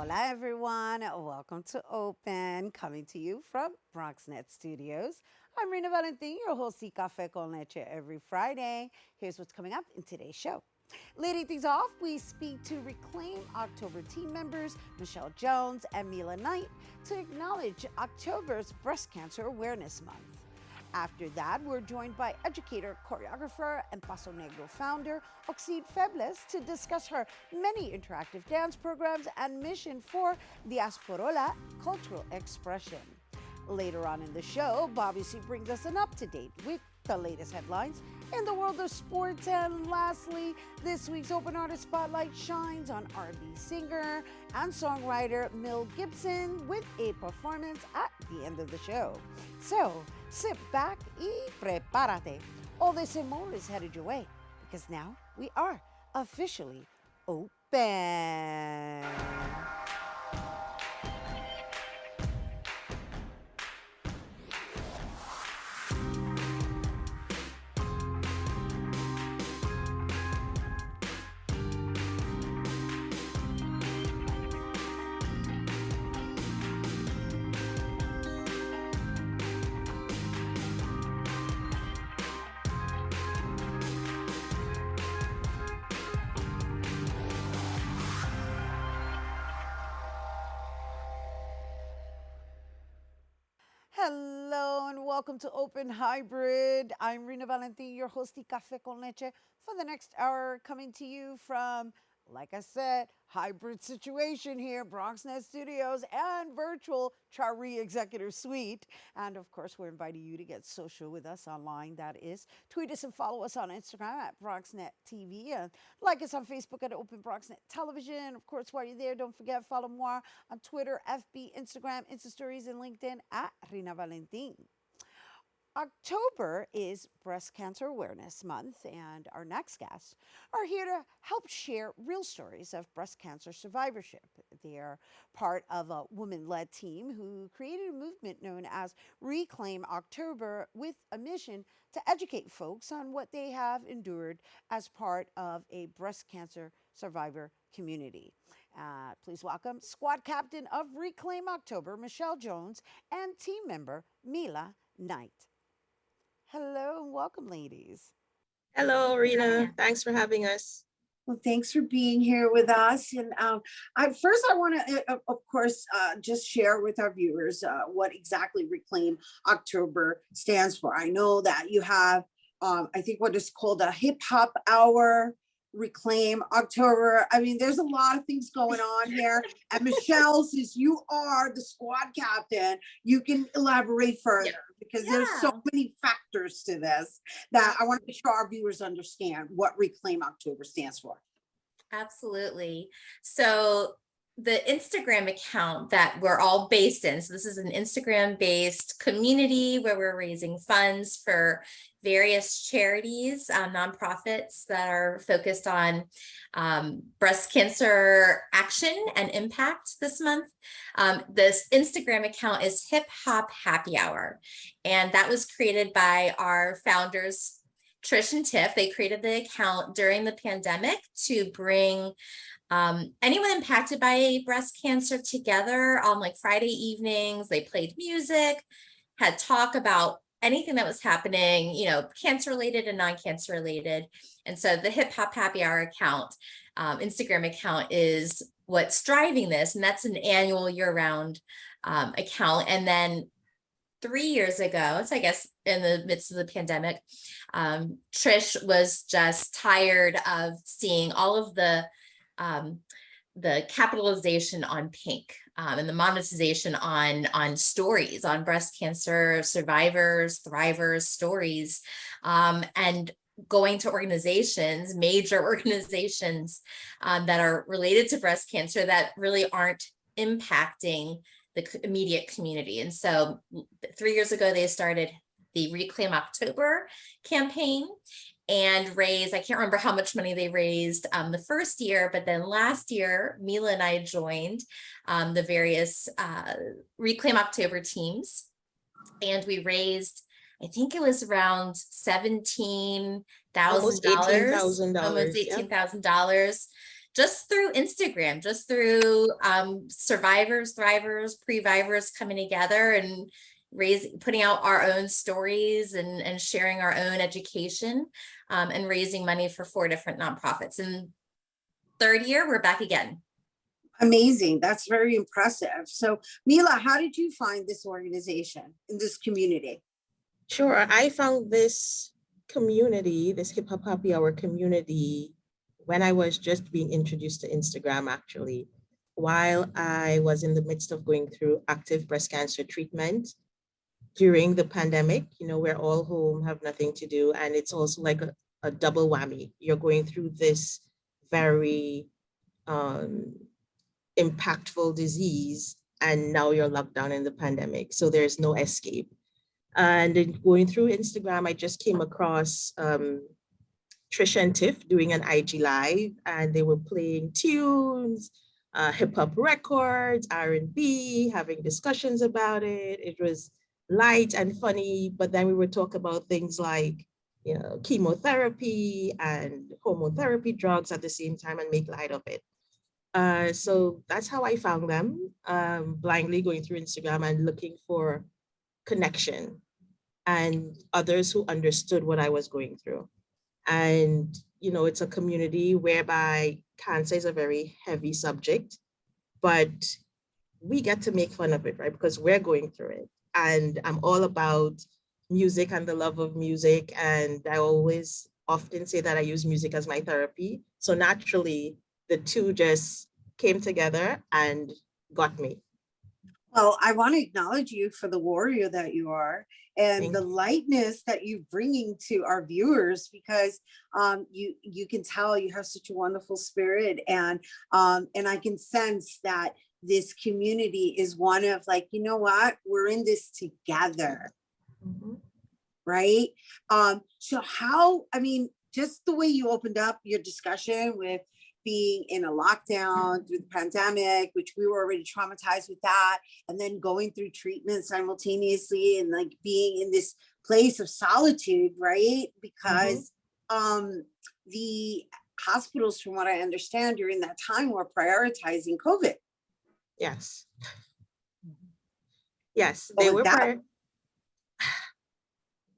Hola, everyone. Welcome to Open, coming to you from BronxNet Studios. I'm Rhina Valentin, your host, y Café con Leche, every Friday. Here's what's coming up in today's show. Leading things off, we speak to Reclaim October team members Michelle Jones and Mila Knight to acknowledge October's Breast Cancer Awareness Month. After that, we're joined by educator, choreographer, and Paso Negro founder, Oxil Febles, to discuss her many interactive dance programs and mission for diasporic cultural expression. Later on in the show, Bobby C brings us an up-to-date with the latest headlines in the world of sports. And lastly, this week's Open Artist Spotlight shines on R&B singer and songwriter Mille Gibson with a performance at the end of the show. So sit back y prepárate. All this and more is headed your way because now we are officially open. Hello and welcome to Open Hybrid. I'm Rhina Valentin, your host, y Café con Leche, for the next hour, coming to you from, like I said, hybrid situation here, BronxNet Studios and virtual Chari Executive Suite. And of course, we're inviting you to get social with us online. That is, tweet us and follow us on Instagram at BronxNet TV. And like us on Facebook at Open BronxNet Television. Of course, while you're there, don't forget, follow moi on Twitter, FB, Instagram, Insta Stories, and LinkedIn at Rhina Valentin. October is Breast Cancer Awareness Month, and our next guests are here to help share real stories of breast cancer survivorship. They are part of a woman-led team who created a movement known as Reclaim October with a mission to educate folks on what they have endured as part of a breast cancer survivor community. Please welcome squad captain of Reclaim October, Michelle Jones, and team member Mila Knight. Hello and welcome, ladies. Hello, Rhina. Thanks for having us. Well, thanks for being here with us. And I want to, of course, just share with our viewers what exactly Reclaim October stands for. I know that you have, I think, what is called a hip hop hour. Reclaim October. I mean, there's a lot of things going on here. And Michelle, since you are the squad captain, you can elaborate further because there's so many factors to this that I want to make sure our viewers understand what Reclaim October stands for. Absolutely. So the Instagram account that we're all based in, so this is an Instagram-based community where we're raising funds for various charities, nonprofits that are focused on breast cancer action and impact this month. This Instagram account is Hip Hop Happy Hour, and that was created by our founders, Trish and Tiff. They created the account during the pandemic to bring anyone impacted by breast cancer together on like Friday evenings. They played music, had talk about anything that was happening, you know, cancer related and non-cancer related. And so the Hip Hop Happy Hour account, Instagram account, is what's driving this. And that's an annual year-round account. And then 3 years ago, so I guess in the midst of the pandemic, Trish was just tired of seeing all of the capitalization on pink and the monetization on stories, on breast cancer survivors, thrivers stories, and going to organizations, major organizations that are related to breast cancer that really aren't impacting the immediate community. And so 3 years ago, they started the Reclaim October campaign and raised, I can't remember how much money they raised the first year, but then last year, Mila and I joined the various Reclaim October teams, and we raised, I think it was around $17,000, Almost $18,000. almost $18,000 just through Instagram, just through survivors, thrivers, previvors coming together and putting out our own stories and sharing our own education, and raising money for 4 different nonprofits. And third year, we're back again. Amazing. That's very impressive. So Mila, how did you find this organization in this community? Sure. I found this community, this hip hop happy hour community, when I was just being introduced to Instagram, actually, while I was in the midst of going through active breast cancer treatment during the pandemic. You know, we're all home, have nothing to do. And it's also like a double whammy. You're going through this very impactful disease, and now you're locked down in the pandemic. So there's no escape. And in going through Instagram, I just came across Trisha and Tiff doing an IG live, and they were playing tunes, hip hop records, R&B, having discussions about it. It was light and funny, but then we would talk about things like, you know, chemotherapy and hormone therapy drugs at the same time and make light of it. So that's how I found them, blindly going through Instagram and looking for connection and others who understood what I was going through. And, you know, it's a community whereby cancer is a very heavy subject, but we get to make fun of it, right? Because we're going through it. And I'm all about music and the love of music. And I always often say that I use music as my therapy. So naturally, the two just came together and got me. Well, I want to acknowledge you for the warrior that you are and the lightness that you're bringing to our viewers, because you can tell you have such a wonderful spirit, and I can sense that this community is one of like, you know what, we're in this together, right? So how, I mean, just the way you opened up your discussion with being in a lockdown through the pandemic, which we were already traumatized with that, and then going through treatment simultaneously and like being in this place of solitude, right? Because the hospitals, from what I understand, during that time were prioritizing COVID. Yes. Yes, they were.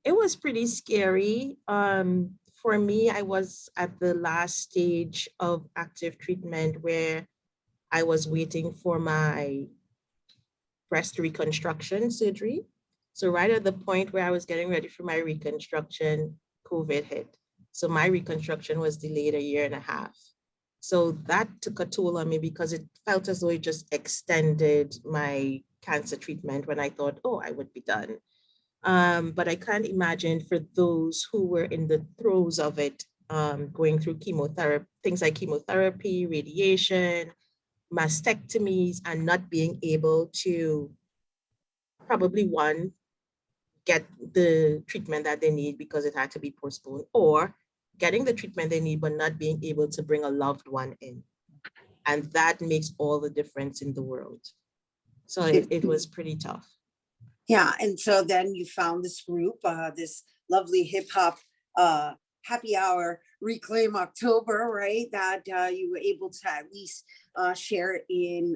It was pretty scary. For me, I was at the last stage of active treatment where I was waiting for my breast reconstruction surgery. So right at the point where I was getting ready for my reconstruction, COVID hit. So my reconstruction was delayed 1.5 years. So that took a toll on me because it felt as though it just extended my cancer treatment when I thought, oh, I would be done. But I can't imagine for those who were in the throes of it, going through chemotherapy, things like chemotherapy, radiation, mastectomies, and not being able to probably, one, get the treatment that they need because it had to be postponed, or getting the treatment they need but not being able to bring a loved one in. And that makes all the difference in the world. So it was pretty tough. Yeah, and so then you found this group, this lovely hip hop happy hour, Reclaim October, right? That you were able to at least share in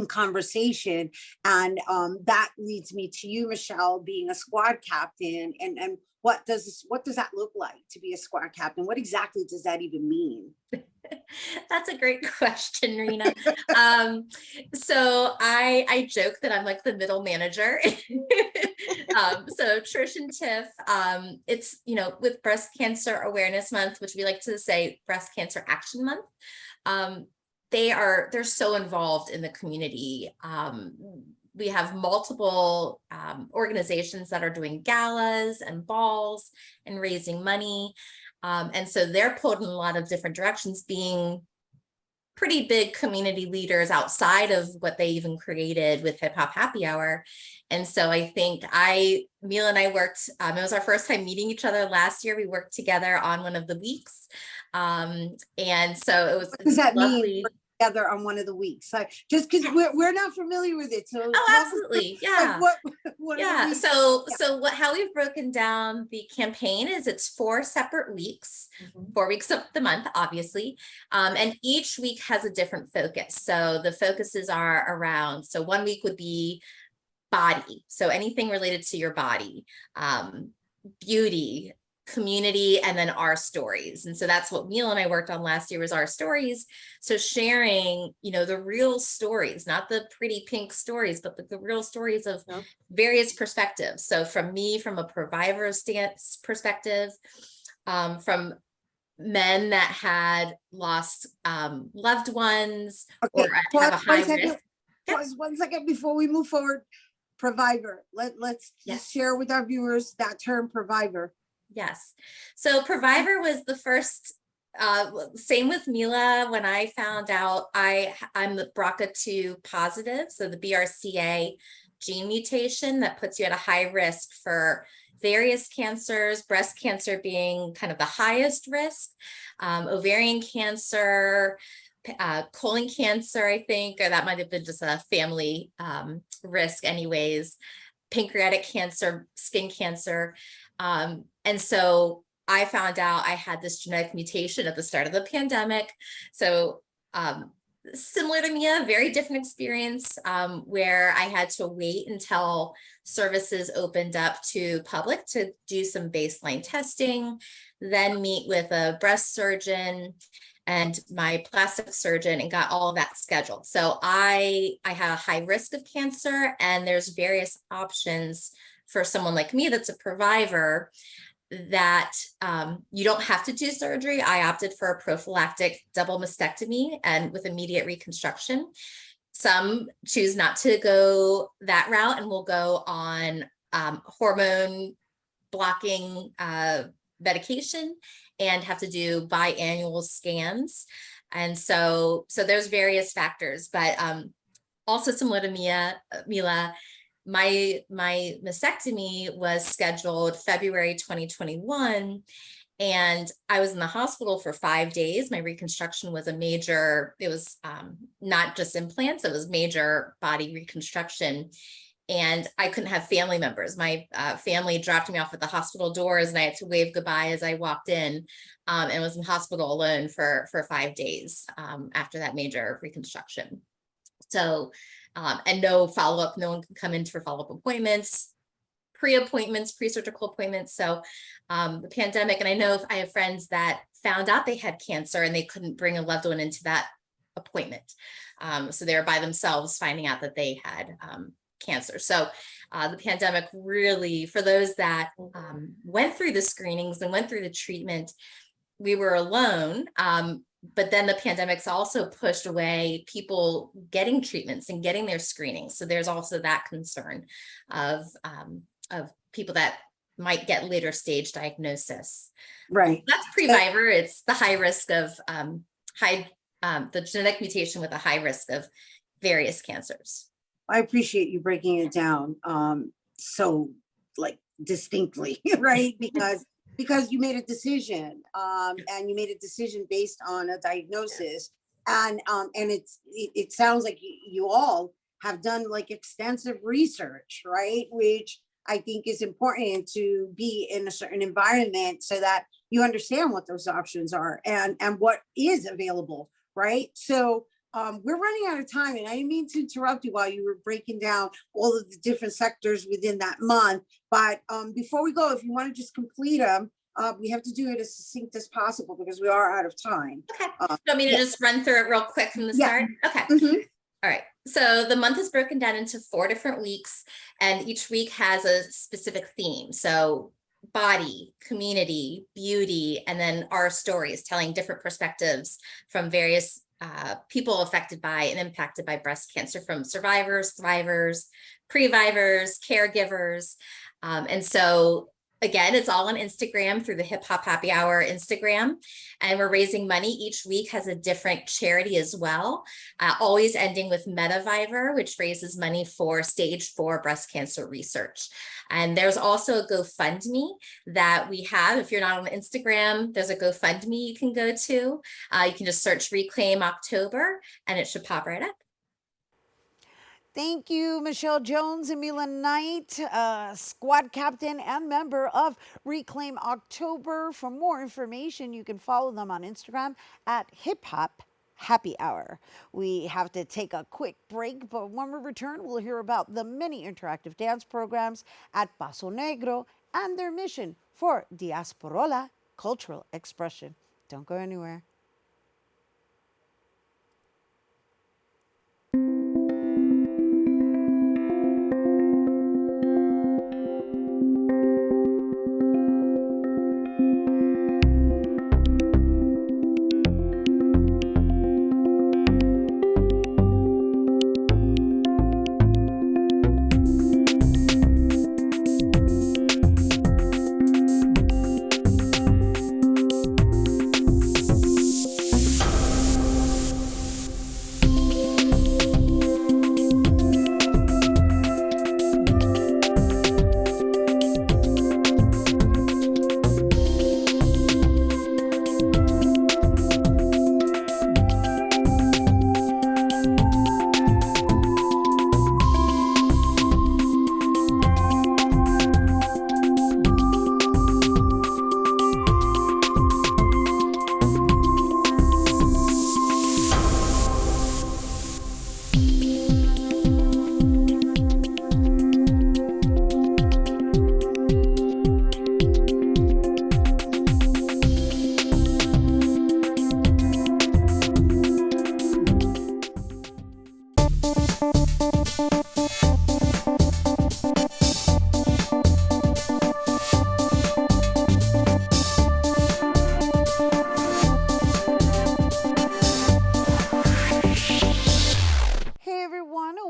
conversation, and that leads me to you, Michelle, being a squad captain, and what does that look like to be a squad captain? What exactly does that even mean? That's a great question, Rhina. So I joke that I'm like the middle manager. So Trish and Tiff, it's, you know, with Breast Cancer Awareness Month, which we like to say Breast Cancer Action Month, they're so involved in the community. We have multiple organizations that are doing galas and balls and raising money. And so they're pulled in a lot of different directions, being pretty big community leaders outside of what they even created with Hip Hop Happy Hour. And so I think Mila and I worked, it was our first time meeting each other last year. We worked together on one of the weeks. And so it was what does that lovely. mean? together on one of the weeks, like just because we're not familiar with it. So Oh, tell us, absolutely. like, Yeah. what are the Yeah. weeks? So, Yeah. so how we've broken down the campaign is it's 4 separate weeks, 4 weeks of the month, obviously. And each week has a different focus. So the focuses are around, so one week would be body. So anything related to your body, beauty, community, and then our stories. And so that's what Mila and I worked on last year, was our stories. So sharing, the real stories, not the pretty pink stories, but the real stories of various perspectives. So from me, from a provider stance perspective, from men that had lost loved ones, Okay, or have a high risk. Pause 1 second before we move forward. Provider. Let's just share with our viewers that term, provider. Yes. So provider was the first, same with Mila. When I found out I'm the BRCA2 positive, so the BRCA gene mutation that puts you at a high risk for various cancers, breast cancer being kind of the highest risk, ovarian cancer, colon cancer, I think, or that might have been just a family risk anyways, pancreatic cancer, skin cancer. And so I found out I had this genetic mutation at the start of the pandemic. So similar to Mia, very different experience, where I had to wait until services opened up to public to do some baseline testing, then meet with a breast surgeon and my plastic surgeon and got all of that scheduled. So I had a high risk of cancer, and there's various options for someone like me that's a provider that you don't have to do surgery. I opted for a prophylactic double mastectomy and with immediate reconstruction. Some choose not to go that route and will go on hormone blocking medication and have to do biannual scans. And so there's various factors, but also similar to Mila, my mastectomy was scheduled February 2021, and I was in the hospital for 5 days. My reconstruction was it was not just implants, it was major body reconstruction. And I couldn't have family members. My family dropped me off at the hospital doors, and I had to wave goodbye as I walked in, and was in hospital alone for 5 days after that major reconstruction. So, and no follow-up, no one could come in for follow-up appointments, pre-appointments, pre-surgical appointments. So the pandemic, and I know I have friends that found out they had cancer and they couldn't bring a loved one into that appointment. So they were by themselves finding out that they had cancer. So the pandemic really, for those that went through the screenings and went through the treatment, we were alone. But then the pandemic's also pushed away people getting treatments and getting their screenings. So there's also that concern of people that might get later stage diagnosis. Right. That's pre-Viver. It's the high risk of the genetic mutation with a high risk of various cancers. I appreciate you breaking it down so like distinctly, right? Because you made a decision, and you made a decision based on a diagnosis, and it sounds like you all have done like extensive research, right? Which I think is important to be in a certain environment so that you understand what those options are and what is available, right? So we're running out of time, and I didn't mean to interrupt you while you were breaking down all of the different sectors within that month. But before we go, if you want to just complete them, we have to do it as succinct as possible because we are out of time. Okay. You want me to just run through it real quick from the start? Okay. Mm-hmm. All right. So the month is broken down into 4 different weeks, and each week has a specific theme. So body, community, beauty, and then our stories, telling different perspectives from various people affected by and impacted by breast cancer, from survivors, thrivers, pre-vivers, caregivers. And so Again, it's all on Instagram through the Hip Hop Happy Hour Instagram. And we're raising money. Each week has a different charity as well. Always ending with MetaViver, which raises money for stage 4 breast cancer research. And there's also a GoFundMe that we have. If you're not on Instagram, there's a GoFundMe you can go to. You can just search Reclaim October and it should pop right up. Thank you, Michelle Jones and Mila Knight, squad captain and member of Reclaim October. For more information, you can follow them on Instagram at Hip Hop Happy Hour. We have to take a quick break, but when we return, we'll hear about the many interactive dance programs at Paso Negro and their mission for diasporola cultural expression. Don't go anywhere.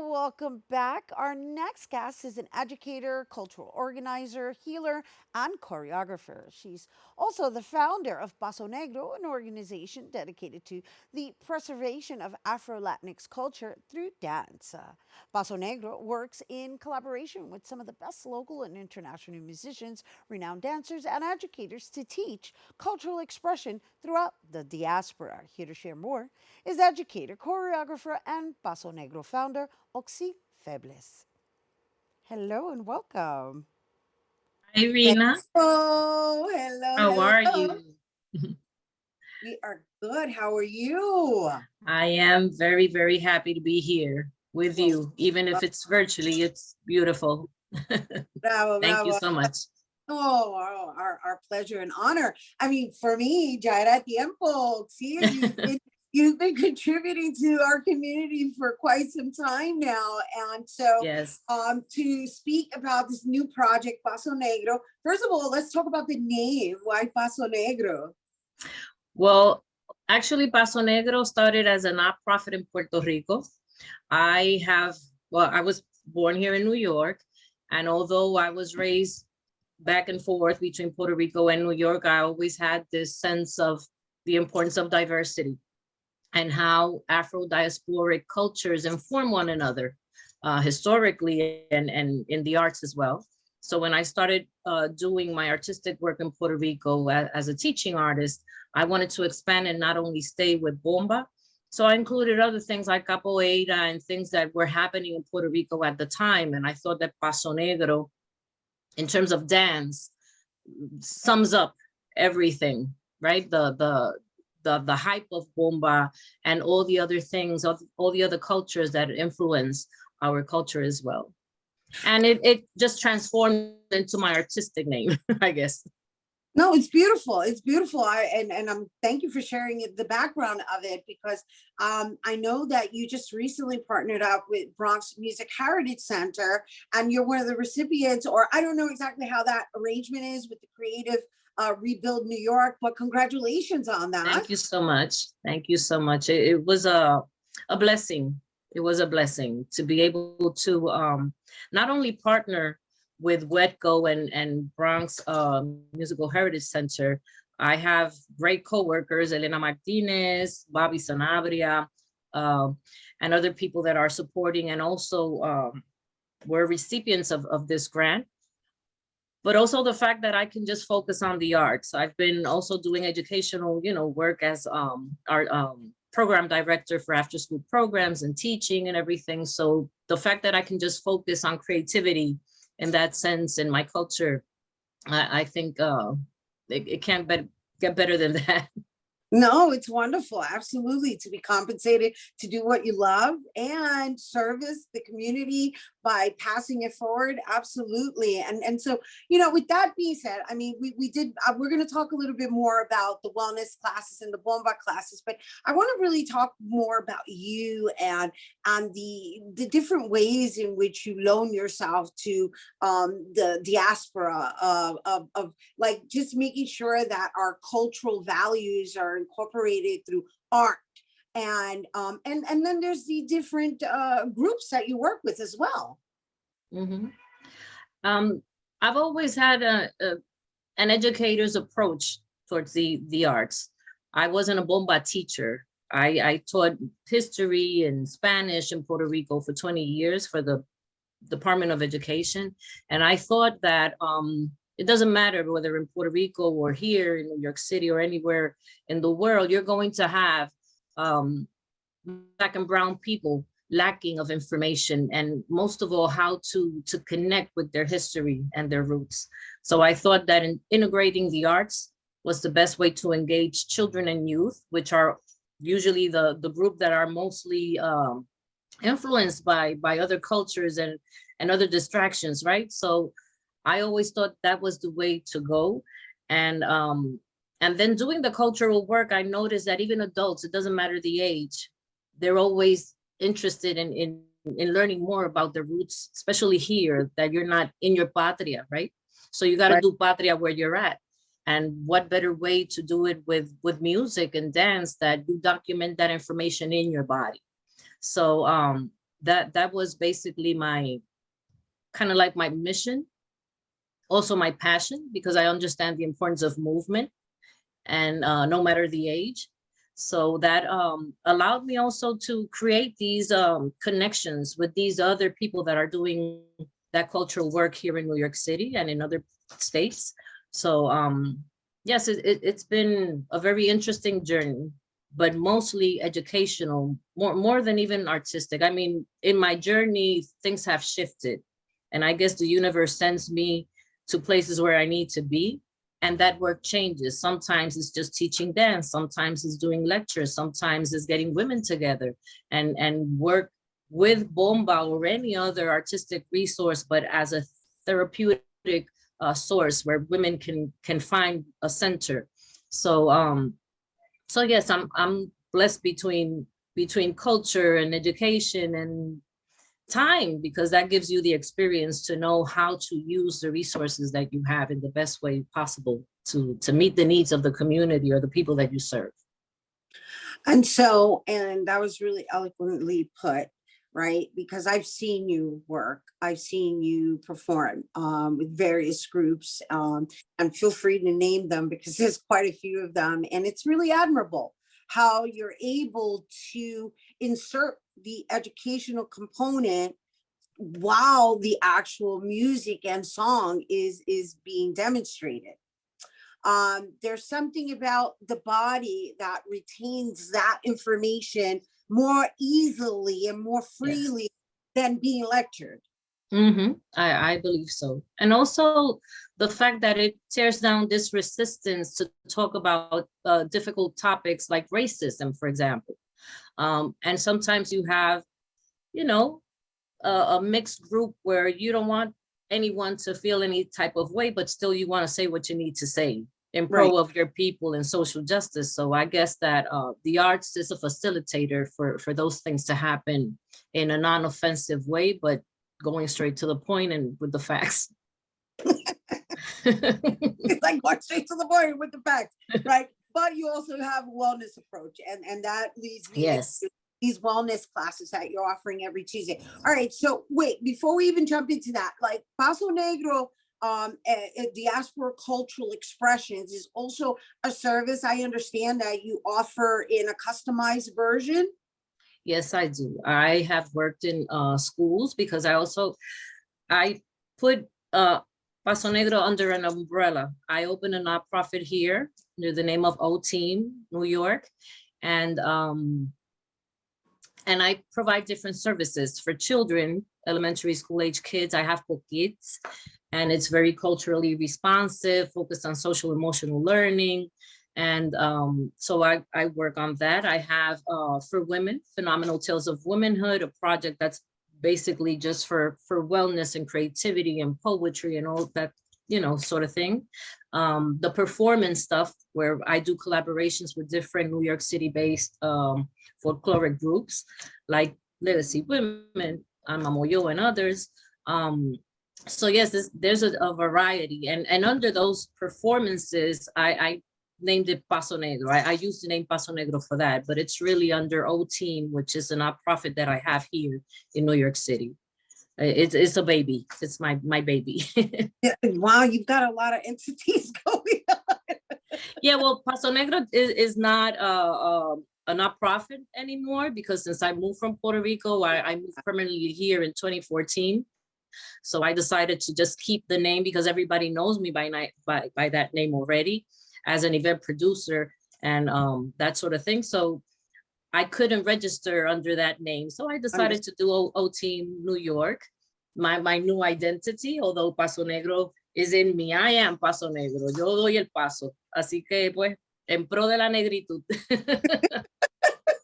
Welcome back. Our next guest is an educator, cultural organizer, healer, and choreographer. She's also the founder of Paso Negro, an organization dedicated to the preservation of Afro-Latinx culture through dance. Paso Negro works in collaboration with some of the best local and international musicians, renowned dancers, and educators to teach cultural expression throughout the diaspora. Here to share more is educator, choreographer, and Paso Negro founder, Oxil Febles. Hello and welcome. Hi, Rhina. Oh, hello. How are hello. you? We are good. How are you? I am very, very happy to be here with you. Even if it's virtually, it's beautiful. Bravo, Thank you bravo. so much. Oh, our pleasure and honor. I mean, for me, ya era tiempo. See, you've been contributing to our community for quite some time now. And so Yes. to speak about this new project, Paso Negro, first of all, let's talk about the name. Why Paso Negro? Well, actually, Paso Negro started as a nonprofit in Puerto Rico. I was born here in New York. And although I was raised back and forth between Puerto Rico and New York, I always had this sense of the importance of diversity and how Afro-diasporic cultures inform one another historically and in the arts as well. So when I started doing my artistic work in Puerto Rico as a teaching artist, I wanted to expand and not only stay with bomba. So I included other things like capoeira and things that were happening in Puerto Rico at the time. And I thought that Paso Negro, in terms of dance, sums up everything, right? The hype of bomba and all the other things, all the other cultures that influence our culture as well. And it just transformed into my artistic name, I guess. No, it's beautiful. It's beautiful. Thank you for sharing the background of it, because I know that you just recently partnered up with Bronx Music Heritage Center, and you're one of the recipients, or I don't know exactly how that arrangement is with the Creative Rebuild New York, but congratulations on that. Thank you so much. Thank you so much. It was a blessing. It was a blessing to be able to not only partner with WETCO and Bronx Musical Heritage Center, I have great coworkers, Elena Martinez, Bobby Sanabria, and other people that are supporting, and also were recipients of this grant. But also the fact that I can just focus on the arts. I've been also doing educational, work as our program director for after school programs and teaching and everything. So the fact that I can just focus on creativity in that sense in my culture, I think it can't get better than that. No, it's wonderful. Absolutely. To be compensated to do what you love and service the community by passing it forward. Absolutely. And so, with that being said, I mean, we did, we're going to talk a little bit more about the wellness classes and the bomba classes, but I want to really talk more about you and the different ways in which you loan yourself to the diaspora of like just making sure that our cultural values are incorporated through art, and then there's the different groups that you work with as well. Mm-hmm. I've always had an educator's approach towards the arts. I wasn't a bomba teacher. I taught history and Spanish in Puerto Rico for 20 years for the Department of Education, and I thought that it doesn't matter whether in Puerto Rico or here in New York City or anywhere in the world, you're going to have Black and brown people lacking of information, and most of all, how to connect with their history and their roots. So I thought that integrating the arts was the best way to engage children and youth, which are usually the group that are mostly influenced by other cultures and other distractions, right? So I always thought that was the way to go. And then doing the cultural work, I noticed that even adults, it doesn't matter the age, they're always interested in learning more about their roots, especially here, that you're not in your patria, right? So you got to do patria where you're at. And what better way to do it with music and dance that you document that information in your body. So that was basically my kind of like my mission, also my passion, because I understand the importance of movement and no matter the age. So that allowed me also to create these connections with these other people that are doing that cultural work here in New York City and in other states. So yes, it's been a very interesting journey, but mostly educational, more than even artistic. I mean, in my journey, things have shifted, and I guess the universe sends me to places where I need to be. And that work changes. Sometimes it's just teaching dance. Sometimes it's doing lectures. Sometimes it's getting women together and work with bomba or any other artistic resource, but as a therapeutic source where women can find a center. So so yes, I'm blessed between culture and education and time, because that gives you the experience to know how to use the resources that you have in the best way possible to meet the needs of the community or the people that you serve. And that was really eloquently put, right? Because I've seen you work, I've seen you perform with various groups, and feel free to name them because there's quite a few of them. And it's really admirable how you're able to insert the educational component while the actual music and song is being demonstrated. There's something about the body that retains that information more easily and more freely than being lectured. Mm-hmm. I believe so. And also the fact that it tears down this resistance to talk about difficult topics like racism, for example. And sometimes you have, a mixed group where you don't want anyone to feel any type of way, but still you want to say what you need to say in pro of your people and social justice. So I guess that the arts is a facilitator for those things to happen in a non-offensive way, but going straight to the point and with the facts. It's like going straight to the point with the facts, right? But you also have a wellness approach, and that leads me to these wellness classes that you're offering every Tuesday. All right, so wait, before we even jump into that, like Paso Negro, diaspora cultural expressions is also a service I understand that you offer in a customized version. Yes, I do. I have worked in schools because I put Paso Negro under an umbrella. I opened a nonprofit here under the name of O-Team, New York. And I provide different services for children, elementary school age kids. I have kids, and it's very culturally responsive, focused on social emotional learning. And so I work on that. I have for women, Phenomenal Tales of Womanhood, a project that's basically just for wellness and creativity and poetry and all that, you know, sort of thing. The performance stuff where I do collaborations with different New York City based folkloric groups like Legacy Women, Mamoyo and others. So yes, there's a variety, and under those performances, I named it Paso Negro. I used the name Paso Negro for that, but it's really under O-Team, which is a nonprofit that I have here in New York City. It's a baby. It's my baby. Yeah, wow, you've got a lot of entities going on. Yeah, well, Paso Negro is not a nonprofit anymore because since I moved from Puerto Rico, I moved permanently here in 2014. So I decided to just keep the name because everybody knows me by that name already as an event producer and that sort of thing. So I couldn't register under that name. So I decided to do O-Team New York, my new identity, although Paso Negro is in me. I am Paso Negro. Yo doy el paso. Así que pues, en pro de la negritud.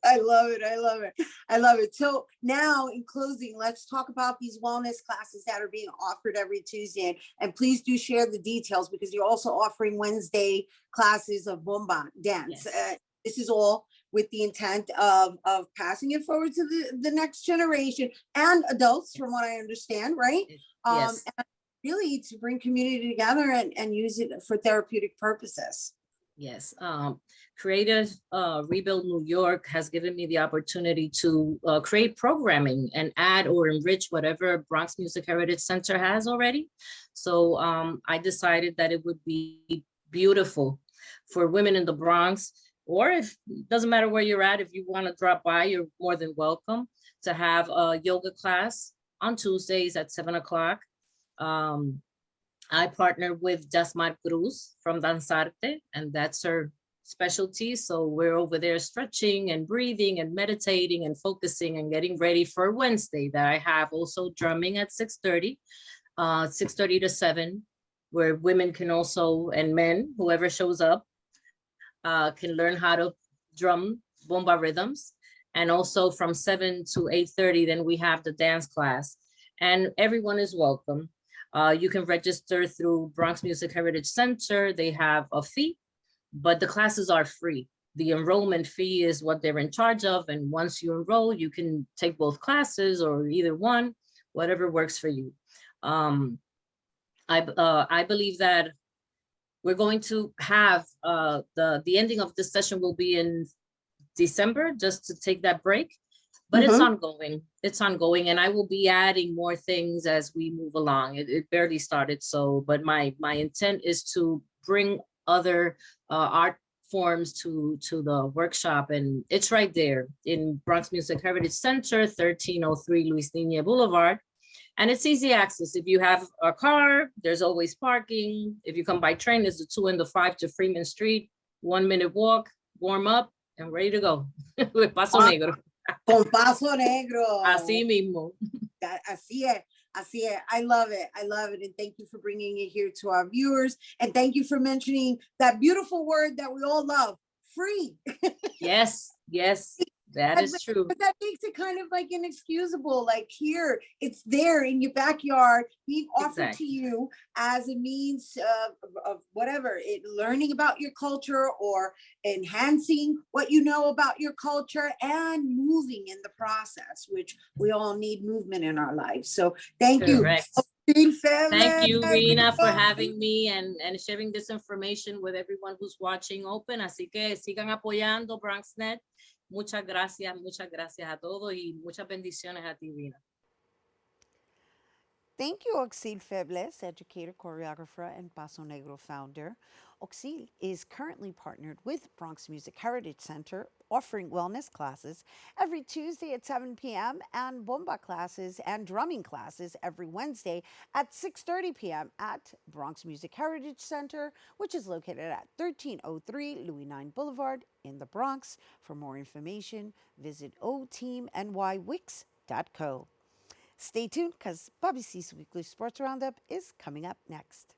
I love it. I love it. I love it. So now in closing, let's talk about these wellness classes that are being offered every Tuesday. And please do share the details because you're also offering Wednesday classes of bomba dance. Yes. This is all with the intent of passing it forward to the next generation and adults, from what I understand, right? Yes. And really to bring community together and use it for therapeutic purposes. Yes, Creative Rebuild New York has given me the opportunity to create programming and add or enrich whatever Bronx Music Heritage Center has already. So I decided that it would be beautiful for women in the Bronx, or if it doesn't matter where you're at, if you want to drop by, you're more than welcome to have a yoga class on Tuesdays at 7 o'clock. I partner with Jasmine Cruz from Danzarte, and that's her specialty. So we're over there stretching and breathing and meditating and focusing and getting ready for Wednesday that I have also drumming at 6:30, 6:30 to 7, where women can also, and men, whoever shows up, can learn how to drum bomba rhythms. And also from 7 to 8:30, then we have the dance class, and everyone is welcome. You can register through Bronx Music Heritage Center. They have a fee, but the classes are free. The enrollment fee is what they're in charge of. And once you enroll, you can take both classes or either one, whatever works for you. I believe that we're going to have the ending of this session will be in December, just to take that break. But it's ongoing. It's ongoing, and I will be adding more things as we move along. It barely started, so but my intent is to bring other art forms to the workshop, and it's right there in Bronx Music Heritage Center, 1303 Luis Niñez Boulevard, and it's easy access. If you have a car, there's always parking. If you come by train, there's the 2 and the 5 to Freeman Street. 1 minute walk, warm up, and ready to go with Paso Negro. Con Paso Negro. Así mismo. Así es. Así es. I love it. I love it. And thank you for bringing it here to our viewers. And thank you for mentioning that beautiful word that we all love, free. Yes, yes, that is true. But that makes it kind of like inexcusable. Like here, it's there in your backyard, being offered to you as a means of whatever, learning about your culture or enhancing what you know about your culture and moving in the process, which we all need movement in our lives. So thank Correct. you. Thank you, Rhina, for having me and sharing this information with everyone who's watching Open. Así que sigan apoyando BronxNet muchas gracias a todos y muchas bendiciones a ti, Rhina. Thank you, Oxil Febles, educator, choreographer, and Paso Negro founder. Oxil is currently partnered with Bronx Music Heritage Center, offering wellness classes every Tuesday at 7 p.m. and bomba classes and drumming classes every Wednesday at 6:30 p.m. at Bronx Music Heritage Center, which is located at 1303 Louis 9 Boulevard in the Bronx. For more information, visit oteamnywix.co. Stay tuned because Bobby C's Weekly Sports Roundup is coming up next.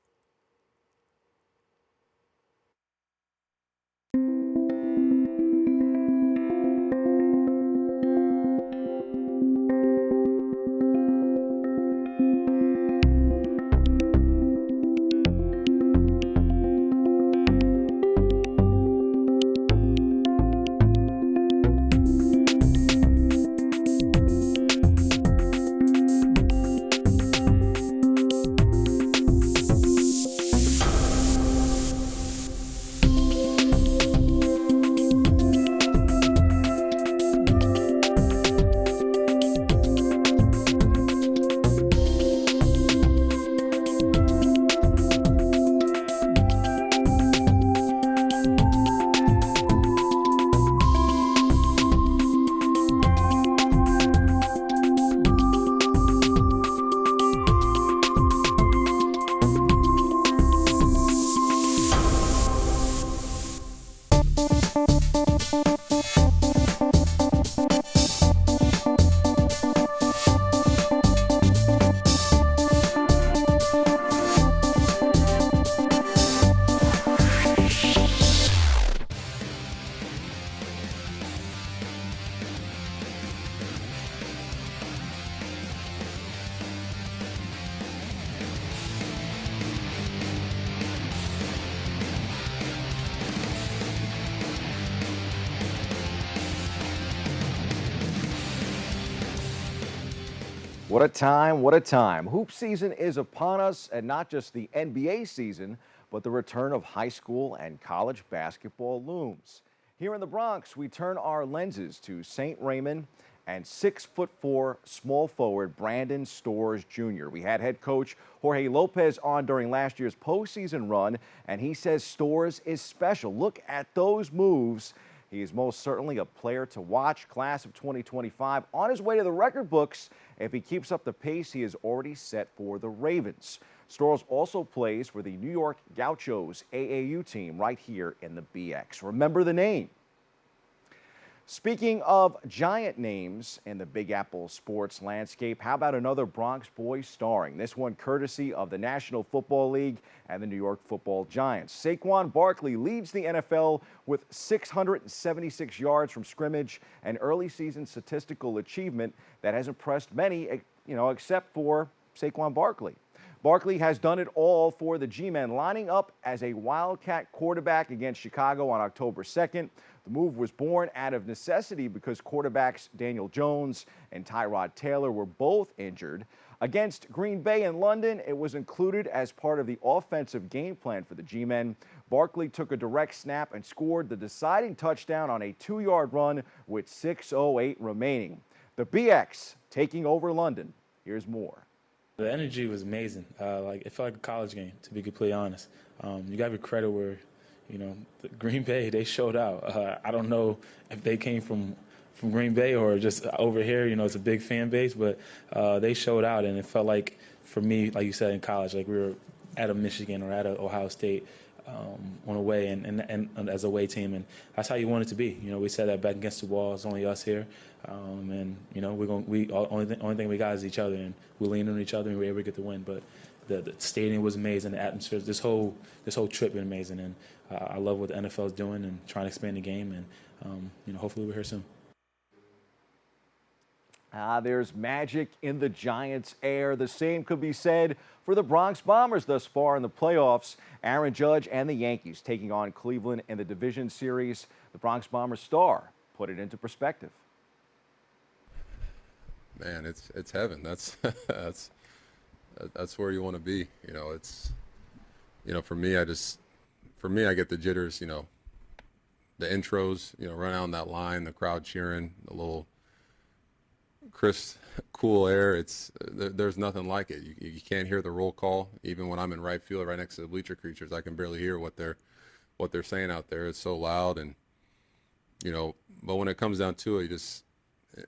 What a time, what a time. Hoop season is upon us, and not just the NBA season, but the return of high school and college basketball looms. Here in the Bronx, we turn our lenses to St. Raymond and 6'4" small forward Brandon Storrs Jr. We had head coach Jorge Lopez on during last year's postseason run, and he says Storrs is special. Look at those moves. He is most certainly a player to watch. Class of 2025 on his way to the record books if he keeps up the pace he has already set for the Ravens. Storrs also plays for the New York Gauchos AAU team right here in the BX. Remember the name. Speaking of giant names in the Big Apple sports landscape, how about another Bronx boy starring? This one courtesy of the National Football League and the New York Football Giants. Saquon Barkley leads the NFL with 676 yards from scrimmage, an early season statistical achievement that has impressed many, except for Saquon Barkley. Barkley has done it all for the G-Men, lining up as a Wildcat quarterback against Chicago on October 2nd. The move was born out of necessity because quarterbacks Daniel Jones and Tyrod Taylor were both injured. Against Green Bay and London, it was included as part of the offensive game plan for the G-Men. Barkley took a direct snap and scored the deciding touchdown on a 2-yard run with 6:08 remaining. The BX taking over London. Here's more. The energy was amazing. It felt like a college game, to be completely honest. You got to give credit where, the Green Bay, they showed out. I don't know if they came from Green Bay or just over here. It's a big fan base, but they showed out, and it felt like, for me, like you said, in college, like we were at a Michigan or at a Ohio State on a way and as a away team, and that's how you want it to be. We said that back against the wall. It's only us here, and only thing we got is each other, and we leaned on each other, and we were able to get the win. But the stadium was amazing. The atmosphere, this whole trip been amazing, and I love what the NFL is doing and trying to expand the game, and hopefully we're here soon. There's magic in the Giants' air. The same could be said for the Bronx Bombers thus far in the playoffs. Aaron Judge and the Yankees taking on Cleveland in the division series. The Bronx Bombers star put it into perspective. Man, it's heaven. That's where you want to be. For me, I get the jitters, the intros, run out on that line, the crowd cheering, the little crisp, cool air. There's nothing like it. You can't hear the roll call. Even when I'm in right field, right next to the bleacher creatures, I can barely hear what they're saying out there. It's so loud, and but when it comes down to it, you just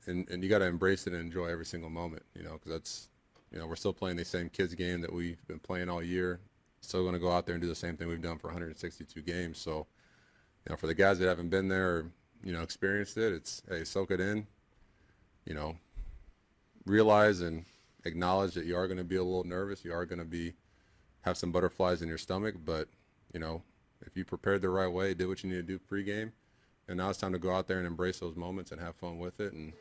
and you got to embrace it and enjoy every single moment. Because that's we're still playing the same kids game that we've been playing all year. Still going to go out there and do the same thing we've done for 162 games. So, for the guys that haven't been there or experienced it, it's hey, soak it in. Realize and acknowledge that you are going to be a little nervous. You are going to have some butterflies in your stomach, but if you prepared the right way, did what you need to do pregame, and now it's time to go out there and embrace those moments and have fun with it and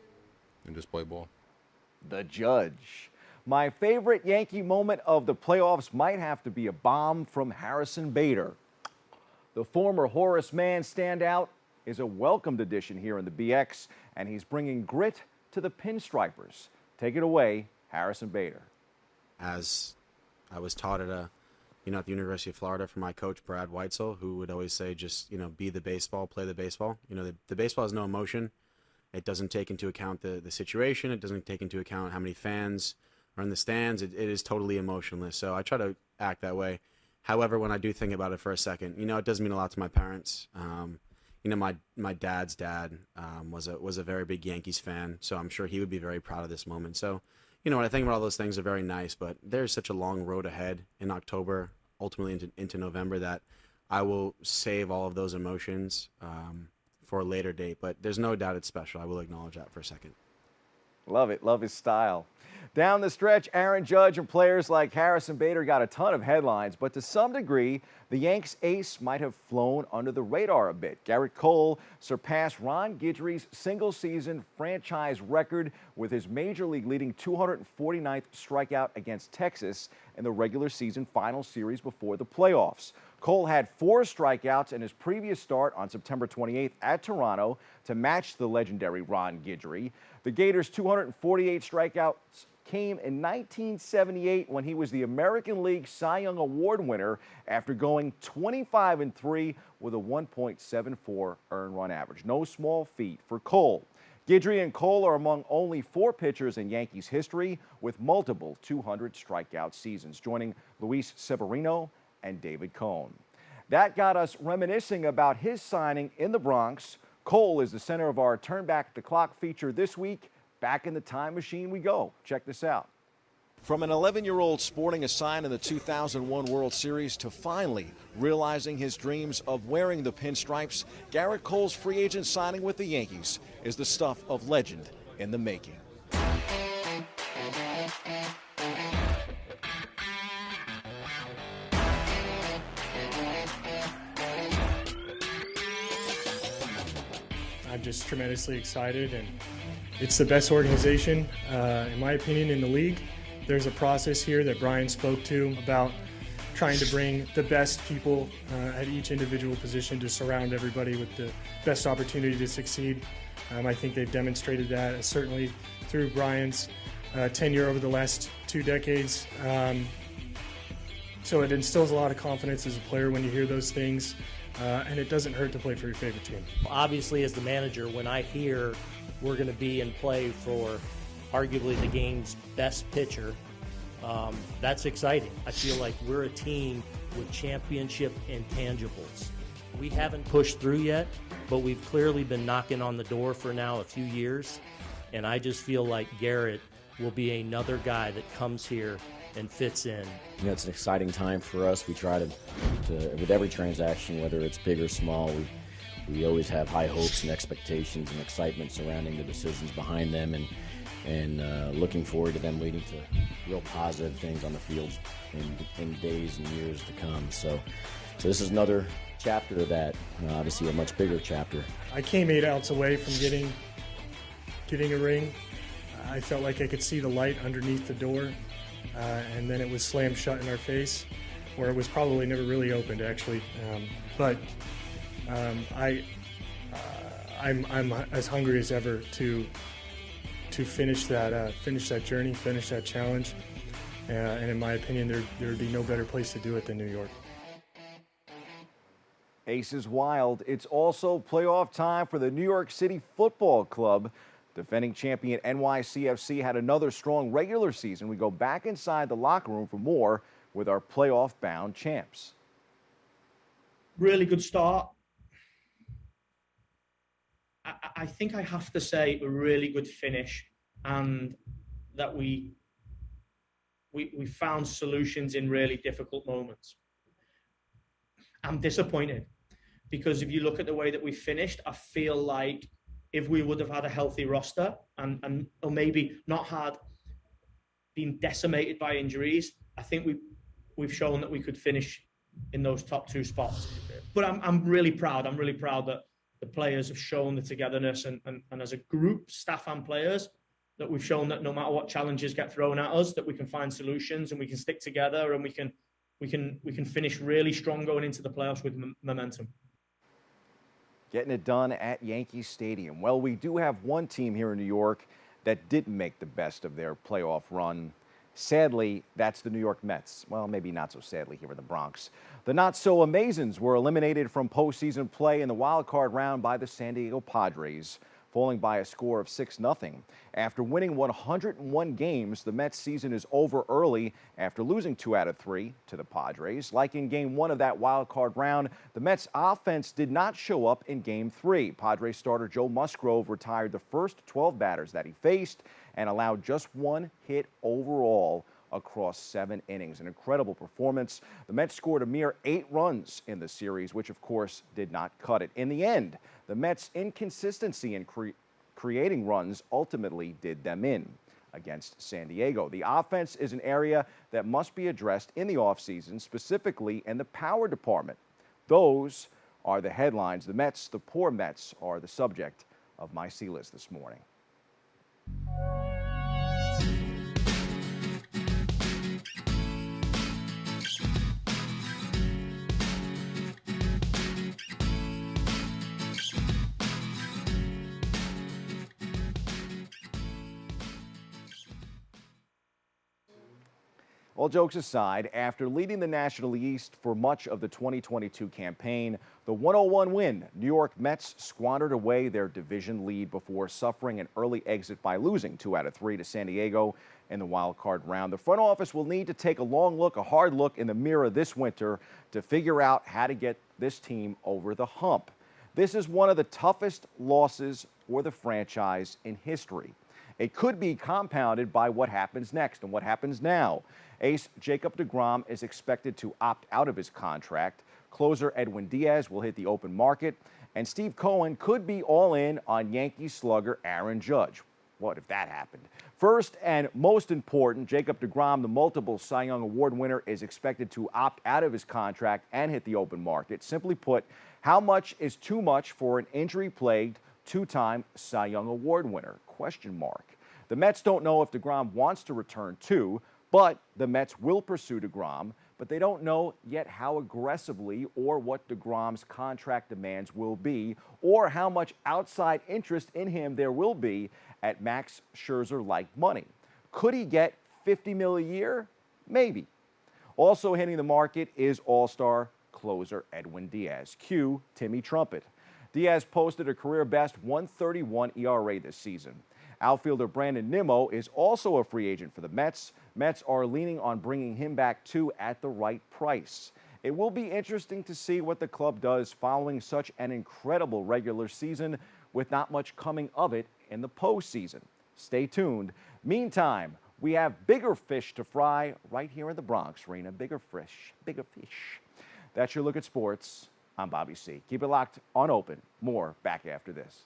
just play ball. The judge. My favorite Yankee moment of the playoffs might have to be a bomb from Harrison Bader. The former Horace Mann standout is a welcomed addition here in the BX, and he's bringing grit to the Pinstripers. Take it away, Harrison Bader. As I was taught at the University of Florida from my coach, Brad Weitzel, who would always say, just, be the baseball, play the baseball. The baseball has no emotion. It doesn't take into account the situation. It doesn't take into account how many fans are in the stands. It is totally emotionless. So I try to act that way. However, when I do think about it for a second, it does mean a lot to my parents. My dad's dad was a very big Yankees fan, so I'm sure he would be very proud of this moment. So, when I think about all those things are very nice, but there's such a long road ahead in October, ultimately into November, that I will save all of those emotions for a later date. But there's no doubt it's special. I will acknowledge that for a second. Love it. Love his style. Down the stretch, Aaron Judge and players like Harrison Bader got a ton of headlines, but to some degree, the Yanks ace might have flown under the radar a bit. Garrett Cole surpassed Ron Guidry's single-season franchise record with his major league leading 249th strikeout against Texas in the regular season final series before the playoffs. Cole had 4 strikeouts in his previous start on September 28th at Toronto to match the legendary Ron Guidry. The Gators' 248 strikeouts came in 1978 when he was the American League Cy Young Award winner after going 25-3 with a 1.74 earned run average. No small feat for Cole. Guidry and Cole are among only 4 pitchers in Yankees history with multiple 200 strikeout seasons, joining Luis Severino and David Cone. That got us reminiscing about his signing in the Bronx. Cole is the center of our Turn Back the Clock feature this week. Back in the time machine we go. Check this out. From an 11-year-old sporting a sign in the 2001 World Series to finally realizing his dreams of wearing the pinstripes, Garrett Cole's free agent signing with the Yankees is the stuff of legend in the making. I'm just tremendously excited, and it's the best organization, in my opinion, in the league. There's a process here that Brian spoke to about trying to bring the best people at each individual position to surround everybody with the best opportunity to succeed. I think they've demonstrated that, certainly through Brian's tenure over the last 2 decades. So it instills a lot of confidence as a player when you hear those things, and it doesn't hurt to play for your favorite team. Obviously, as the manager, when I hear we're going to be in play for arguably the game's best pitcher, that's exciting. I feel like we're a team with championship intangibles. We haven't pushed through yet, but we've clearly been knocking on the door for now a few years, and I just feel like Garrett will be another guy that comes here and fits in. It's an exciting time for us. We try to with every transaction, whether it's big or small, we always have high hopes and expectations and excitement surrounding the decisions behind them, and looking forward to them leading to real positive things on the field in days and years to come. So this is another chapter of that, obviously a much bigger chapter. I came 8 outs away from getting a ring. I felt like I could see the light underneath the door, and then it was slammed shut in our face, or it was probably never really opened, actually. I'm as hungry as ever to finish that journey, finish that challenge, and in my opinion, there would be no better place to do it than New York. Aces wild. It's also playoff time for the New York City Football Club. Defending champion NYCFC had another strong regular season. We go back inside the locker room for more with our playoff-bound champs. Really good start. I think I have to say a really good finish, and that we found solutions in really difficult moments. I'm disappointed because if you look at the way that we finished, I feel like if we would have had a healthy roster and or maybe not had been decimated by injuries, I think we've shown that we could finish in those top two spots. But I'm really proud. I'm really proud that the players have shown the togetherness and as a group, staff and players, that we've shown that no matter what challenges get thrown at us, that we can find solutions and we can stick together and we can finish really strong going into the playoffs with momentum. Getting it done at Yankee Stadium. Well, we do have one team here in New York that didn't make the best of their playoff run. Sadly, that's the New York Mets. Well, maybe not so sadly here in the Bronx. The Not-So-Amazins were eliminated from postseason play in the wild card round by the San Diego Padres, falling by a score of 6-0. After winning 101 games, the Mets season is over early after losing 2 out of 3 to the Padres. Like in Game 1 of that wild card round, the Mets offense did not show up in Game 3. Padres starter Joe Musgrove retired the first 12 batters that he faced and allowed just 1 hit overall across 7 innings. An incredible performance. The Mets scored a mere 8 runs in the series, which of course did not cut it. In the end, the Mets' inconsistency in creating runs ultimately did them in against San Diego. The offense is an area that must be addressed in the offseason, specifically in the power department. Those are the headlines. The Mets, the poor Mets, are the subject of my C-list this morning. All jokes aside, after leading the National East for much of the 2022 campaign, the 101 win, New York Mets squandered away their division lead before suffering an early exit by losing 2 out of 3 to San Diego in the wild card round. The front office will need to take a hard look in the mirror this winter to figure out how to get this team over the hump. This is one of the toughest losses for the franchise in history. It could be compounded by what happens next and what happens now. Ace Jacob deGrom is expected to opt out of his contract. Closer Edwin Diaz will hit the open market. And Steve Cohen could be all in on Yankee slugger Aaron Judge. What if that happened? First and most important, Jacob deGrom, the multiple Cy Young Award winner, is expected to opt out of his contract and hit the open market. Simply put, how much is too much for an injury-plagued two-time Cy Young Award winner? Question mark. The Mets don't know if deGrom wants to return too, but the Mets will pursue deGrom, but they don't know yet how aggressively or what deGrom's contract demands will be or how much outside interest in him there will be at Max Scherzer-like money. Could he get $50 million a year? Maybe. Also hitting the market is all-star closer Edwin Diaz. Cue Timmy Trumpet. Diaz posted a career-best 1.31 ERA this season. Outfielder Brandon Nimmo is also a free agent for the Mets. Mets are leaning on bringing him back too at the right price. It will be interesting to see what the club does following such an incredible regular season with not much coming of it in the postseason. Stay tuned. Meantime, we have bigger fish to fry right here in the Bronx, Rhina. Bigger fish, bigger fish. That's your look at sports. I'm Bobby C. Keep it locked on Open. More back after this.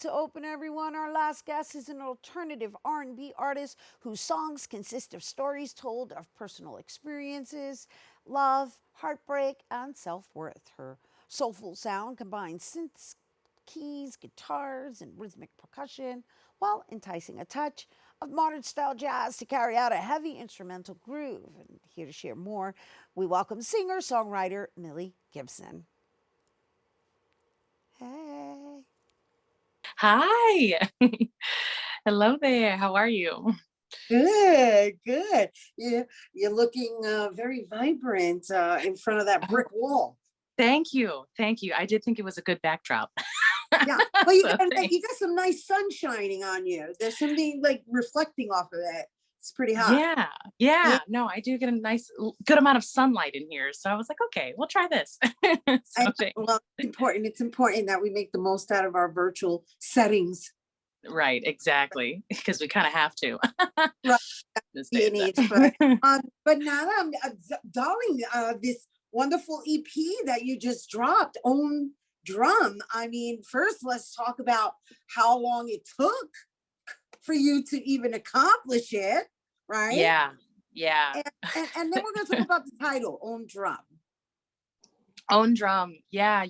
to Open, everyone. Our last guest is an alternative R&B artist whose songs consist of stories told of personal experiences, love, heartbreak, and self-worth. Her soulful sound combines synths, keys, guitars, and rhythmic percussion, while enticing a touch of modern style jazz to carry out a heavy instrumental groove. And here to share more, we welcome singer-songwriter Mille Gibson. Hey. Hi. Hello there. How are you? Good, good. You're looking very vibrant in front of that brick wall. Thank you. Thank you. I did think it was a good backdrop. Yeah. Well, you So got thanks. some nice sun shining on you. There's something like reflecting off of it. It's pretty hot. Yeah. No, I do get a nice, good amount of sunlight in here. So I was like, okay, we'll try this. So thanks. Well, it's important. It's important that we make the most out of our virtual settings. Right, exactly. Because we kind of have to. Right. This Day day and is age, up. but now I'm darling, this wonderful EP that you just dropped, Own Drum. I mean, first let's talk about how long it took for you to even accomplish it, right? Yeah. And then we're going to talk about the title, Own Drum. Own Drum. Yeah,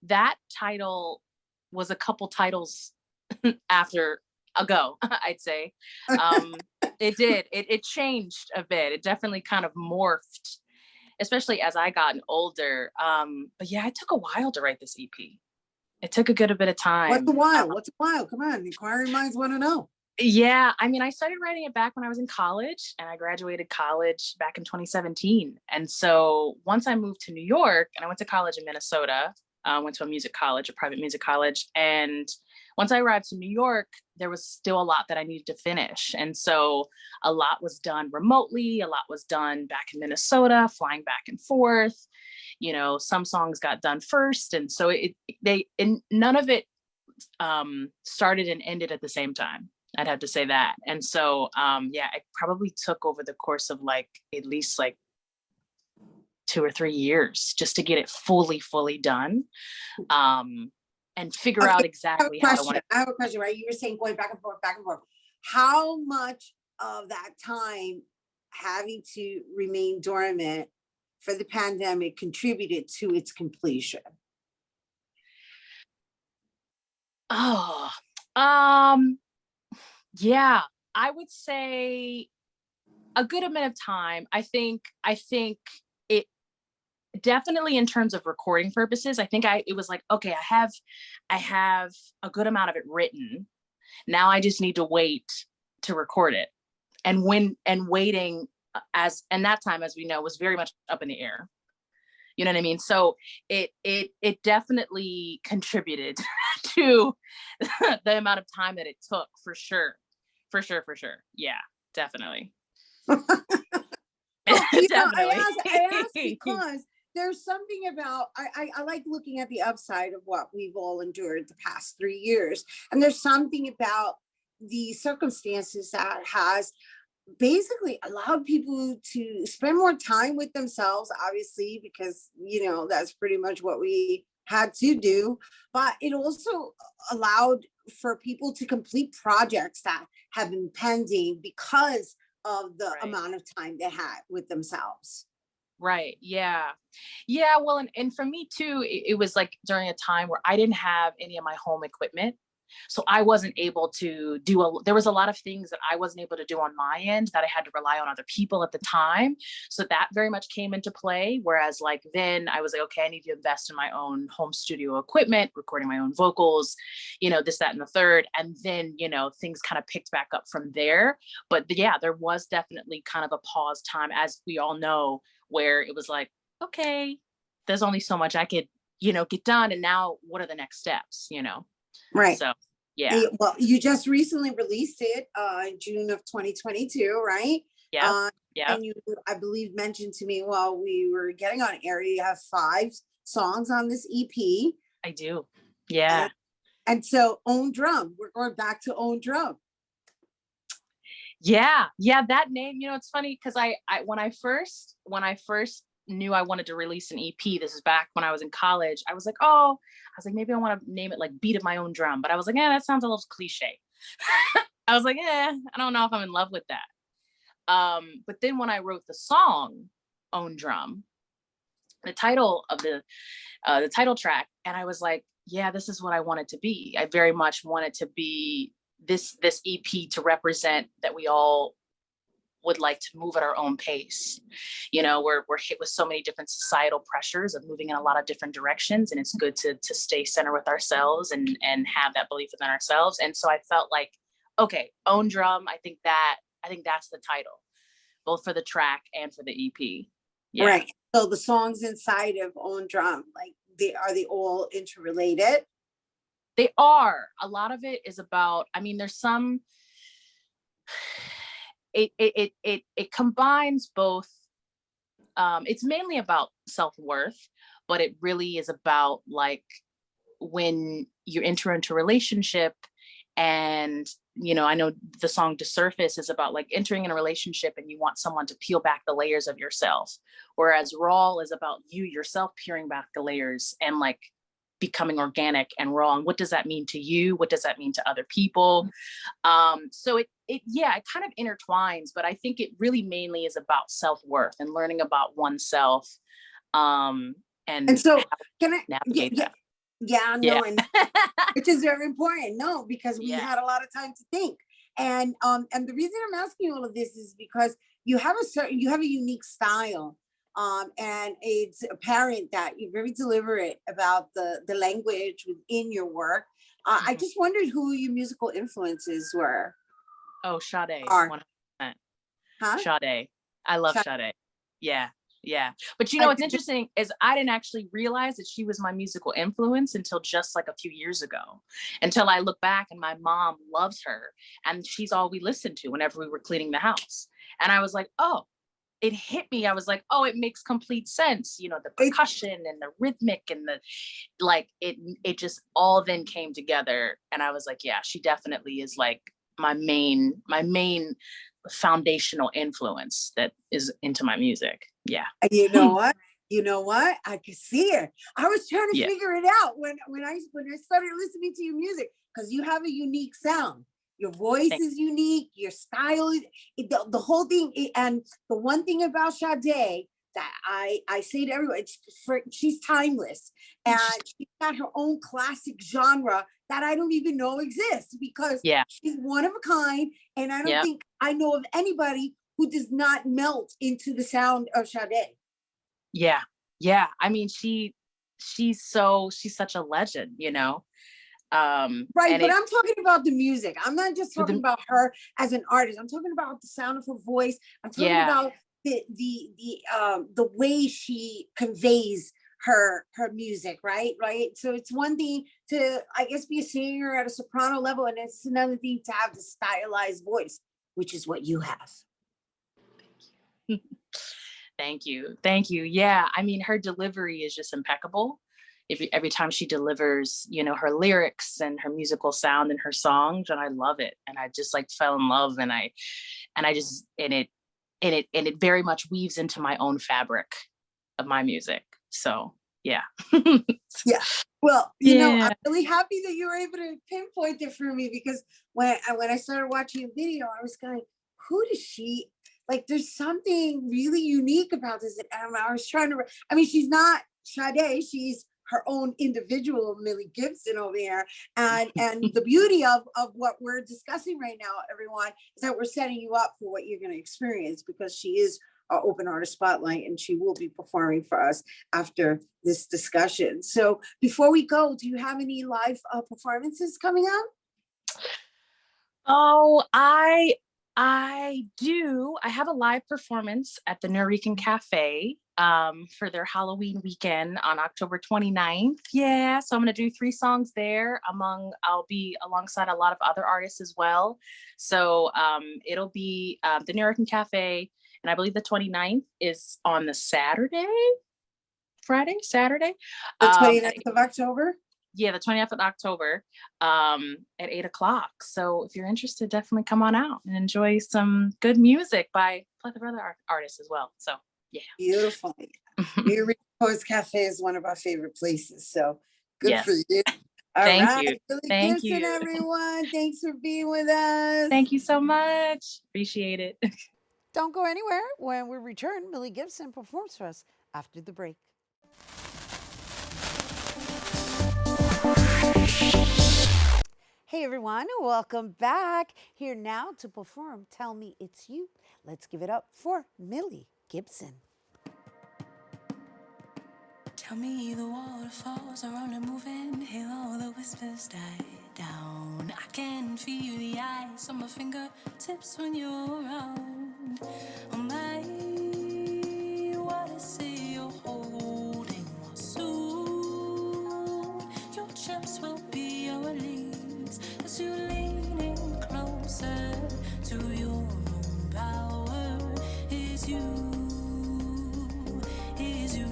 that title was a couple titles ago, I'd say. It did. It changed a bit. It definitely kind of morphed, especially as I gotten older. But yeah, it took a while to write this EP. It took a good bit of time. What's a while? What's a while? Come on, inquiring minds want to know. Yeah, I mean, I started writing it back when I was in college, and I graduated college back in 2017. And so once I moved to New York, and I went to college in Minnesota, went to a music college, a private music college. And once I arrived to New York, there was still a lot that I needed to finish. And so a lot was done remotely, a lot was done back in Minnesota, flying back and forth. Some songs got done first. And so none of it started and ended at the same time. I'd have to say that. And so, it probably took over the course of at least 2 or 3 years just to get it fully done. And figure out exactly how I want it. I have a question, right? You were saying going back and forth. How much of that time having to remain dormant for the pandemic contributed to its completion? Oh, yeah, I would say a good amount of time. I think it definitely, in terms of recording purposes, I think it was like, okay, I have a good amount of it written. Now I just need to wait to record it. And waiting and that time, as we know, was very much up in the air. You know what I mean? So it definitely contributed to the amount of time that it took, for sure. Yeah, definitely. I ask because there's something about, I like looking at the upside of what we've all endured the past 3 years. And there's something about the circumstances that has basically allowed people to spend more time with themselves, obviously, because, that's pretty much what we had to do. But it also allowed for people to complete projects that have been pending because of the amount of time they had with themselves. Right. Yeah. Well, and for me too, it was during a time where I didn't have any of my home equipment. So I wasn't able to there was a lot of things that I wasn't able to do on my end that I had to rely on other people at the time. So that very much came into play. Whereas then I was like, okay, I need to invest in my own home studio equipment, recording my own vocals, this, that, and the third. And then, things kind of picked back up from there. But yeah, there was definitely kind of a pause time, as we all know, where it was like, okay, there's only so much I could, get done. And now what are the next steps, Right. So, yeah. Well, you just recently released it in June of 2022, right? Yeah. And you, I believe, mentioned to me while we were getting on air, you have 5 songs on this EP. I do. Yeah. And so Own Drum, we're going back to Own Drum. Yeah. That name, it's funny because I when I first knew I wanted to release an EP, this is back when I was in college, I was like, maybe I want to name it like Beat of My Own Drum. But I was like, that sounds a little cliche. I was like, I don't know if I'm in love with that. But then when I wrote the song Own Drum, the title of the title track, and I was like, yeah, this is what I want it to be. I very much want it to be this EP to represent that we all would like to move at our own pace. You know, we're hit with so many different societal pressures of moving in a lot of different directions, and it's good to stay centered with ourselves and have that belief within ourselves. And so I felt like, okay, Own Drum, I think that's the title, both for the track and for the EP. Yeah. Right. So the songs inside of Own Drum, like are they all interrelated? They are. A lot of it is about, I mean, there's some, it combines both. It's mainly about self-worth, but it really is about like when you enter into a relationship and, you know, I know the song To Surface is about like entering in a relationship and you want someone to peel back the layers of yourself. Whereas Raw is about you yourself peeling back the layers and like becoming organic and raw. And what does that mean to you? What does that mean to other people? So it kind of intertwines, but I think it really mainly is about self-worth and learning about oneself. And so can I navigate that. And which is very important. No, because we had a lot of time to think. And the reason I'm asking all of this is because you have a unique style. And it's apparent that you're very deliberate about the language within your work. I just wondered who your musical influences were. Oh, Sade, 100%. Huh? Sade. I love Sade. Yeah. But you know, what's interesting is I didn't actually realize that she was my musical influence until just like a few years ago, until I look back and my mom loves her and she's all we listened to whenever we were cleaning the house. And I was like, oh, it hit me. I was like, oh, it makes complete sense. You know, the percussion and the rhythmic and the, like, it just all then came together. And I was like, yeah, she definitely is like my main foundational influence that is into my music. Yeah. You know what? I could see it. I was trying to figure it out when I started listening to your music, because you have a unique sound. Your voice is unique. Your style is the whole thing. And the one thing about Sade that I say to everyone, she's timeless, and she's got her own classic genre that I don't even know exists, because she's one of a kind. And I don't think I know of anybody who does not melt into the sound of Sade. Yeah. I mean, she's such a legend, you know. Right, but I'm talking about the music. I'm not just talking about her as an artist. I'm talking about the sound of her voice. I'm talking about the way she conveys her music, right? So it's one thing to, I guess, be a singer at a soprano level, and it's another thing to have the stylized voice, which is what you have. Thank you. Yeah, I mean, her delivery is just impeccable. Every time she delivers, you know, her lyrics and her musical sound and her songs, and I love it. And I just like fell in love, and it very much weaves into my own fabric of my music. So yeah. Yeah. Well, you know, I'm really happy that you were able to pinpoint it for me, because when I started watching a video, I was going, who does she like? There's something really unique about this. And I was trying to, I mean, she's not Sade, she's her own individual Mille Gibson over here. And the beauty of what we're discussing right now, everyone, is that we're setting you up for what you're going to experience, because she is our open artist spotlight, and she will be performing for us after this discussion. So before we go, do you have any live performances coming up? Oh, I do. I have a live performance at the Nuyorican Cafe for their Halloween weekend on October 29th. Yeah, so I'm going to do 3 songs there. I'll be alongside a lot of other artists as well. So it'll be the Nuyorican Cafe, and I believe the 29th is on the Saturday. The 29th of October? Yeah, the 20th of October at 8:00. So if you're interested, definitely come on out and enjoy some good music by a plethora of other artists as well. So yeah. Beautiful. New Post Cafe is one of our favorite places. So good for Yes. you. All Thank right. you. Mille Thank Gibson, you. everyone. Thanks for being with us. Thank you so much. Appreciate it. Don't go anywhere. When we return, Mille Gibson performs for us after the break. Hey everyone, welcome back. Here now to perform Tell Me It's You. Let's give it up for Mille Gibson. Tell me the waterfalls are only moving, hear all the whispers die down. I can feel the ice on my fingertips when you're around. Oh my, what is it you're holding? Soon your chips will be your leaves as you're leaning closer to your own power. Is you, is you.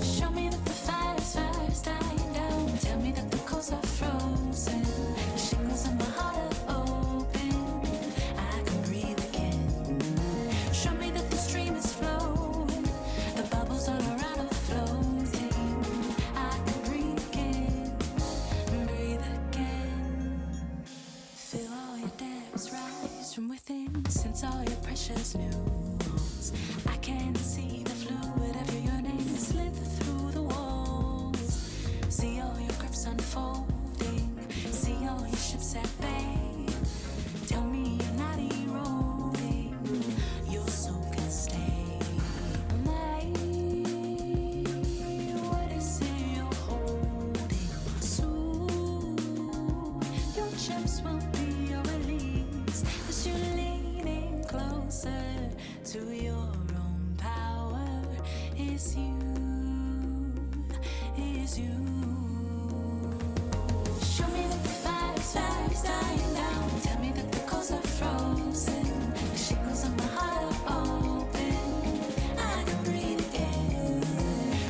Show me that the fire's dying down. Tell me that the coals are frozen. The shingles on my heart are open. I can breathe again. Show me that the stream is flowing. The bubbles all around are floating. I can breathe again. Breathe again. Feel all your depths rise from within. Sense all your precious news. I can see the fluid of your yearning slip through the walls. See all your grips unfolding. See all your ships at bay. Tell me you're not eroding. Your soul can stay. My, what is it you're holding? Soon your chips will be your release as you're leaning closer to your own power. Is you, is you. Show me that the fire's dying down. Tell me that the coals are frozen. The shingles on my heart are open. I can breathe again.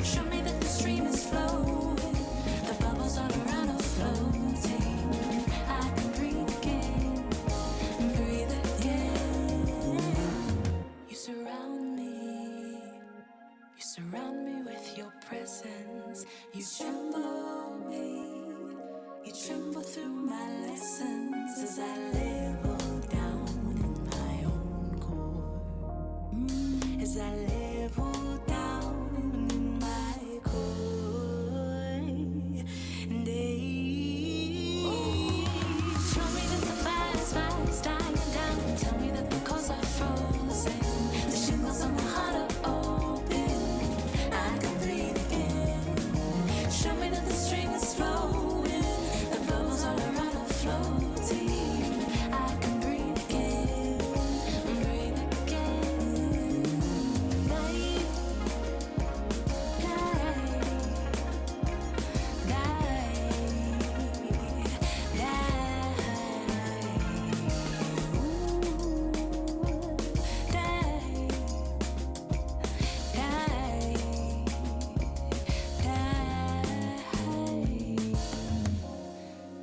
Show me that the stream is flowing. The bubbles all around are floating. I can breathe again. Breathe again. You surround me. You surround me with your presence. You tremble me. You tremble through my lessons as I level down in my own core. As I level down in my core. And show me that the fire's dying down. Tell me that the coals are frozen. The shingles on my heart are open. I can breathe again. Show me that the string is flowing. The bubbles all around are floating. I can breathe again. Breathe again. Die.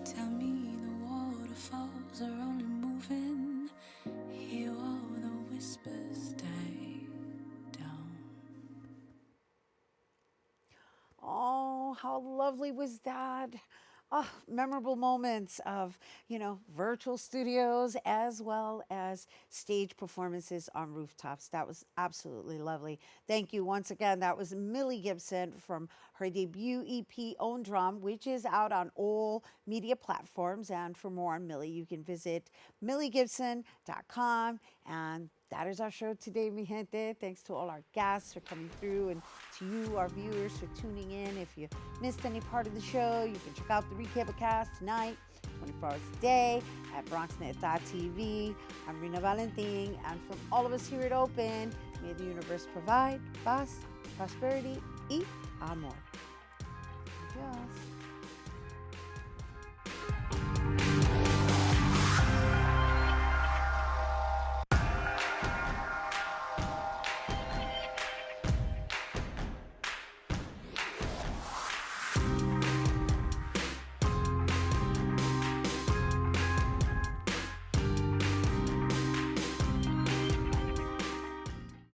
Tell me the waterfalls are only moving. Hear all the whispers die down. Oh, how lovely was that? Oh, memorable moments of, virtual studios as well as stage performances on rooftops. That was absolutely lovely. Thank you once again. That was Mille Gibson from her debut EP, Own Drum, which is out on all media platforms. And for more on Mille, you can visit millegibson.com. And that is our show today, mi gente. Thanks to all our guests for coming through and to you, our viewers, for tuning in. If you missed any part of the show, you can check out the recapcast tonight, 24 hours a day at BronxNet.tv. I'm Rhina Valentin, and from all of us here at Open, may the universe provide paz, prosperity, y amor. Adios.